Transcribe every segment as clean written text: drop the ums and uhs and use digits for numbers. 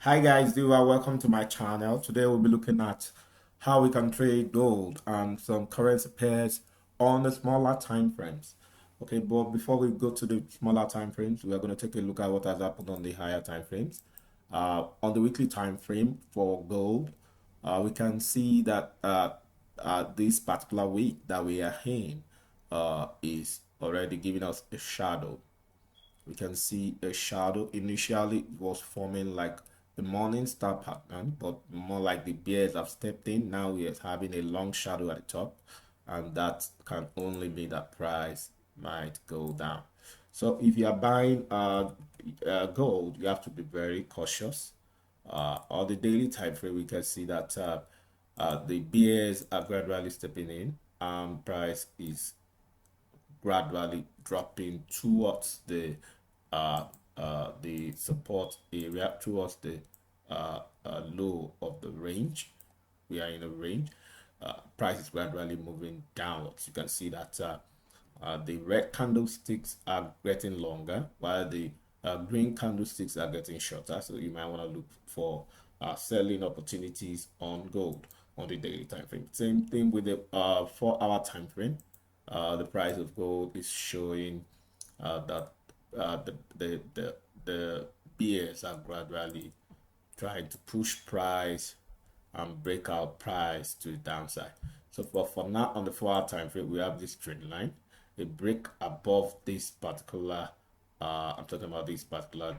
Hi guys, welcome to my channel. Today we'll be looking at how we can trade gold and some currency pairs on the smaller time frames. Okay, but before we go to the smaller time frames, we are going to take a look at what has happened on the higher time frames. On the weekly time frame for gold, we can see that this particular week that we are in is already giving us a shadow. We can see a shadow. Initially it was forming like the morning star pattern, but more like the bears have stepped in. Now we are having a long shadow at the top, and that can only mean that price might go down. So if you are buying gold, you have to be very cautious. On the daily time frame, we can see that the bears are gradually stepping in, and price is gradually dropping towards the support area, towards the low of the range. We are in a range. Price is gradually moving downwards. You can see that the red candlesticks are getting longer while the green candlesticks are getting shorter. So you might want to look for selling opportunities on gold on the daily time frame. Same thing with the 4-hour time frame. The price of gold is showing that the bears are gradually trying to push price and break out price to the downside. So for now, on the 4-hour time frame, we have this trend line. A break above this particular I'm talking about this particular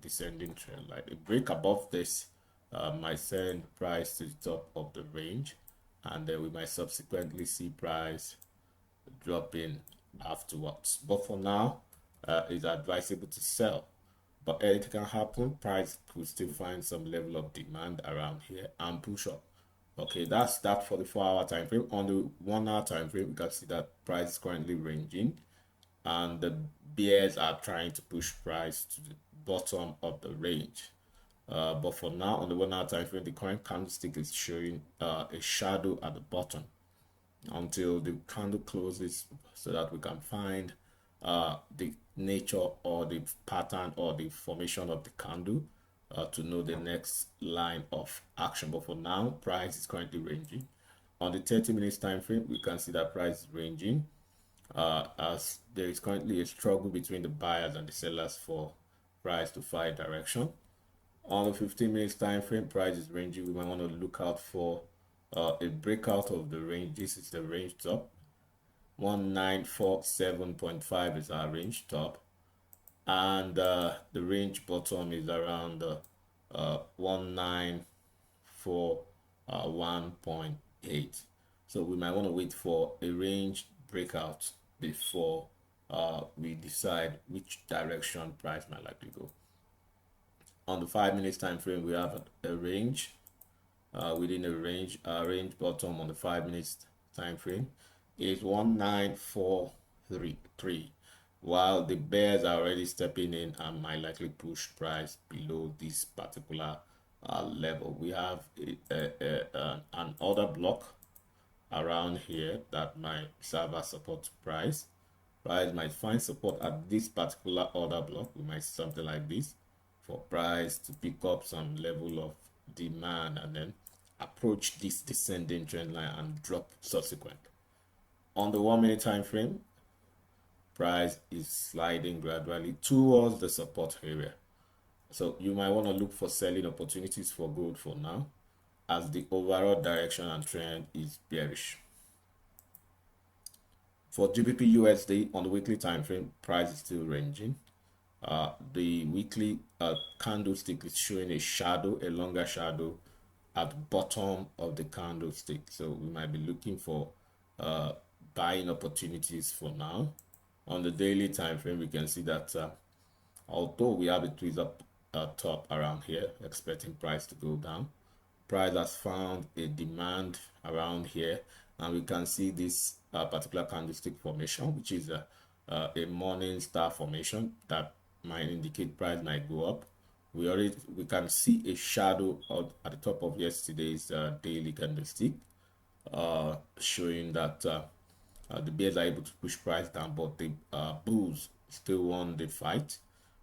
descending trend line. A break above this might send price to the top of the range, and then we might subsequently see price dropping afterwards. But for now, it's advisable to sell. But anything can happen. Price could still find some level of demand around here and push up. Okay, that's that for the 4-hour time frame. On the 1-hour time frame, we can see that price is currently ranging, and the bears are trying to push price to the bottom of the range. But for now, on the 1-hour time frame, the current candlestick is showing a shadow at the bottom until the candle closes, so that we can find the nature or the pattern or the formation of the candle to know the next line of action. But for now, price is currently ranging. On the 30 minutes time frame, we can see that price is ranging as there is currently a struggle between the buyers and the sellers for price to find direction. On the 15 minutes time frame, price is ranging. We might want to look out for a breakout of the range. This is the range top. 1947.5 is our range top, and the range bottom is around 1941.8. So we might want to wait for a range breakout before we decide which direction price might likely go. On the 5 minutes time frame, we have a range within a range. Range bottom on the 5 minutes time frame is 1943, while the bears are already stepping in and might likely push price below this particular level. We have an order block around here that might serve as support price. Price might find support at this particular order block. We might see something like this for price to pick up some level of demand and then approach this descending trend line and drop subsequent. On the 1 minute time frame, price is sliding gradually towards the support area. So you might want to look for selling opportunities for gold for now, as the overall direction and trend is bearish. For gbpusd on the weekly time frame, price is still ranging. The weekly candlestick is showing a shadow, a longer shadow at the bottom of the candlestick. So we might be looking for buying opportunities for now. On the daily time frame, we can see that although we have a tweeze up top around here, expecting price to go down, price has found a demand around here, and we can see this particular candlestick formation, which is a morning star formation that might indicate price might go up. We can see a shadow at the top of yesterday's daily candlestick, showing that the bears are able to push price down, but the bulls still won the fight.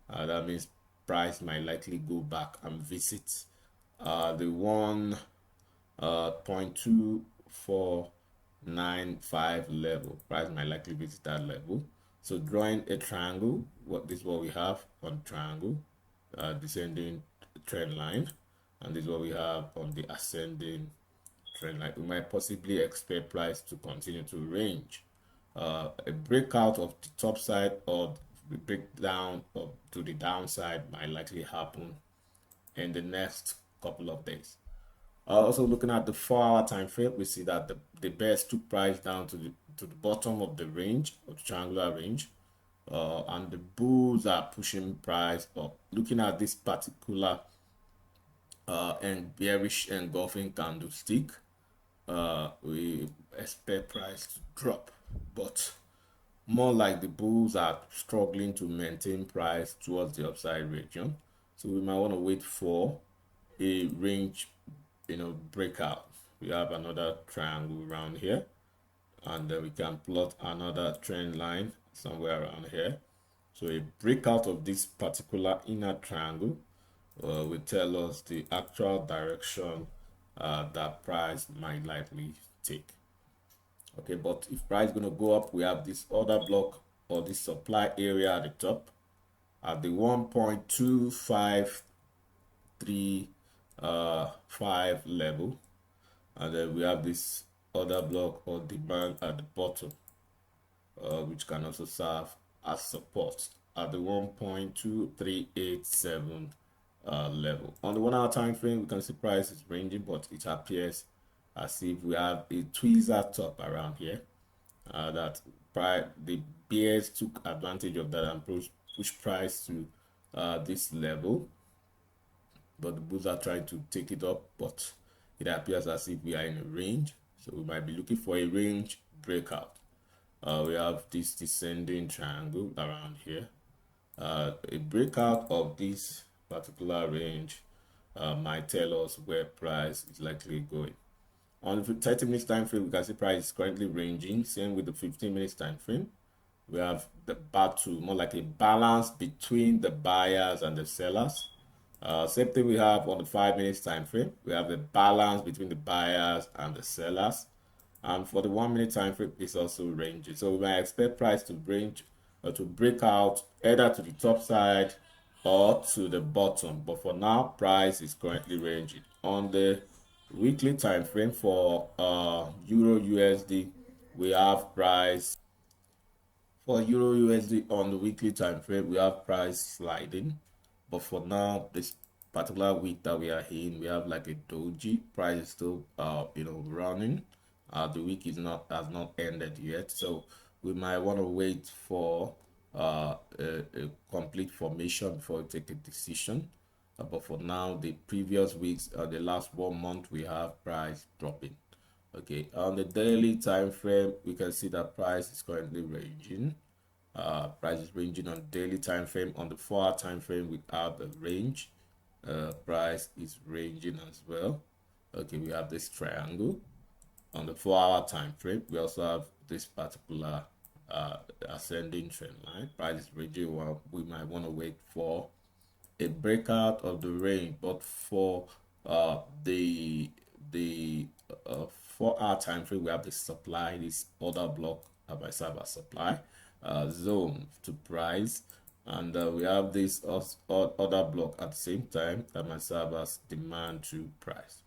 That means price might likely go back and visit the 0.2495 level. Price might likely visit that level. So drawing a triangle, this is what we have on triangle, descending trend line, and this is what we have on the ascending trend line. We might possibly expect price to continue to range. A breakout of the top side or the breakdown to the downside might likely happen in the next couple of days. Also looking at the 4-hour time frame, we see that the bears took price down to the bottom of the range, of the triangular range, and the bulls are pushing price up. Looking at this particular and bearish engulfing candlestick, we expect price to drop, but more like the bulls are struggling to maintain price towards the upside region. So we might want to wait for a range, breakout. We have another triangle around here, and then we can plot another trend line somewhere around here. So a breakout of this particular inner triangle will tell us the actual direction that price might likely take. Okay, but if price is going to go up, we have this other block or this supply area at the top at the 1.253 level, and then we have this other block or demand at the bottom, which can also serve as support at the 1.2387 level. On the 1-hour time frame, we can see price is ranging, but it appears as if we have a tweezer top around here, that the bears took advantage of that and pushed price to this level, but the bulls are trying to take it up, but it appears as if we are in a range, so we might be looking for a range breakout. We have this descending triangle around here. A breakout of this particular range might tell us where price is likely going. On the 30 minutes time frame, we can see price is currently ranging. Same with the 15 minutes time frame. We have the battle, more like a balance between the buyers and the sellers. Same thing we have on the 5 minutes time frame. We have the balance between the buyers and the sellers. And for the 1 minute time frame, it's also ranging. So we might expect price to range or to break out either to the top side or to the bottom. But for now, price is currently ranging. On the weekly time frame for Euro USD, we have price for Euro USD on the weekly time frame. We have price sliding, but for now, this particular week that we are in, we have like a doji. Price is still running. The week has not ended yet, so we might want to wait for a complete formation before we take a decision. But for now, the previous weeks, the last 1 month, we have price dropping. Okay, on the daily time frame, we can see that price is currently ranging. Price is ranging on daily time frame. On the 4-hour time frame, we have the range. Price is ranging as well. Okay, we have this triangle. On the 4-hour time frame, we also have this particular ascending trend line. Price is ranging. Well, we might want to wait for a breakout of the range, but for the 4-hour time frame, we have the supply, this other block that might serve as supply zone to price, and we have this other block at the same time that might serve as demand to price.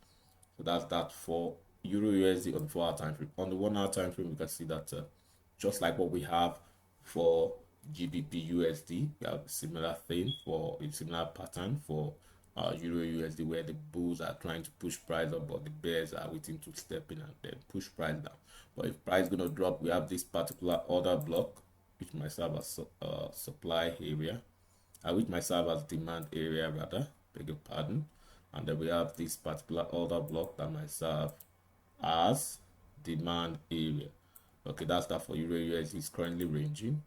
So that's that for Euro USD on the 4-hour time frame. On the 1-hour time frame, we can see that just like what we have for gbpusd, we have a similar thing for a similar pattern for Euro USD, where the bulls are trying to push price up, but the bears are waiting to step in and then push price down. But if price is going to drop, we have this particular order block, which might serve as supply area, which might serve as demand area rather, beg your pardon. And then we have this particular order block that might serve as demand area. Okay, that's that for Euro USD. Is currently ranging.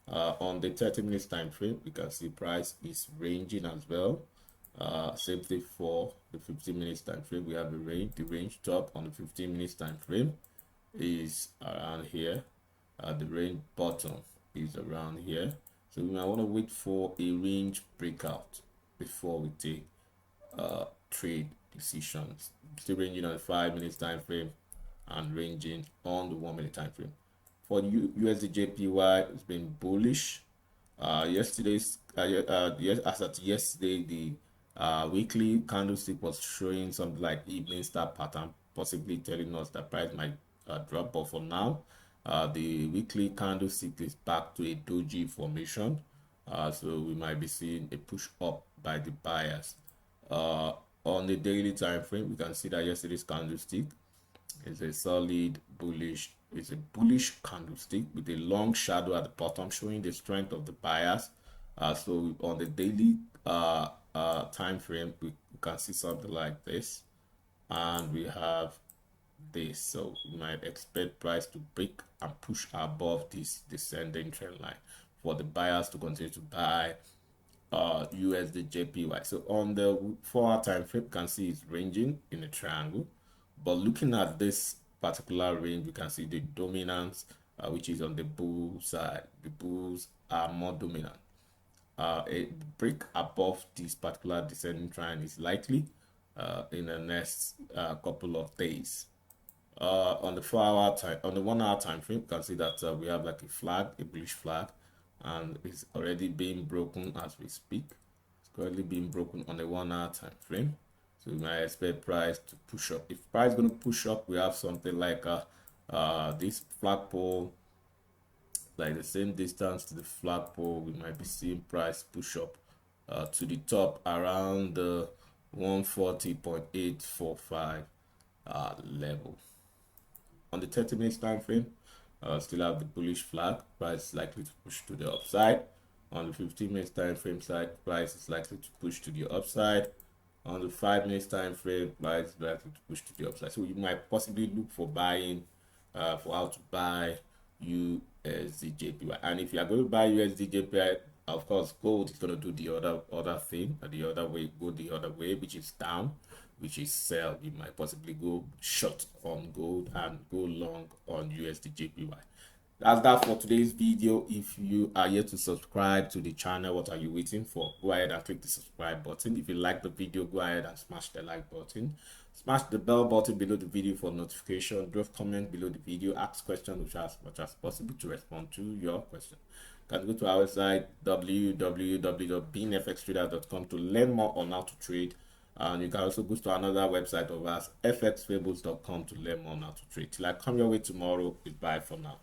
On the 30 minutes time frame, we can see price is ranging as well. Same thing for the 15 minutes time frame. We have the range top on the 15 minutes time frame is around here. The range bottom is around here. So we might want to wait for a range breakout before we take trade decisions. Still ranging on the 5 minutes time frame and ranging on the 1 minute time frame. For USDJPY, it's been bullish. As at yesterday, the weekly candlestick was showing something like evening star pattern, possibly telling us that price might drop. But for now, the weekly candlestick is back to a doji formation, so we might be seeing a push up by the buyers. On the daily time frame, we can see that yesterday's candlestick is a solid bullish. It's a bullish candlestick with a long shadow at the bottom, showing the strength of the buyers. So on the daily time frame, we can see something like this, and we have this. So we might expect price to break and push above this descending trend line for the buyers to continue to buy USDJPY. So on the 4-hour time frame, you can see it's ranging in a triangle, but looking at this particular range, we can see the dominance, which is on the bull side. The bulls are more dominant. A break above this particular descending trend is likely in the next couple of days. On the 4-hour time, on the 1 hour time frame, you can see that we have like a flag, a bullish flag, and it's already being broken as we speak. It's currently being broken on the 1 hour time frame. So we might expect price to push up. If price is going to push up, we have something like this flagpole, like the same distance to the flagpole. We might be seeing price push up to the top around the 140.845 level. On the 30 minutes time frame, still have the bullish flag. Price is likely to push to the upside. On the 15 minutes time frame side, price is likely to push to the upside. On the 5 minutes time frame, price is likely to push to the upside. So you might possibly look for buying, for how to buy USDJPY. And if you are going to buy USDJPY, of course, gold is going to do the other thing, the other way, go the other way, which is down, which is sell. You might possibly go short on gold and go long on USDJPY. That's that for today's video. If you are yet to subscribe to the channel, what are you waiting for? Go ahead and click the subscribe button. If you like the video, go ahead and smash the like button. Smash the bell button below the video for notification. Drop comment below the video. Ask questions which are as much as possible to respond to your question. You can go to our website www.beanfxtrader.com to learn more on how to trade. And you can also go to another website of ours, fxfables.com, to learn more on how to trade. Till I come your way tomorrow, goodbye for now.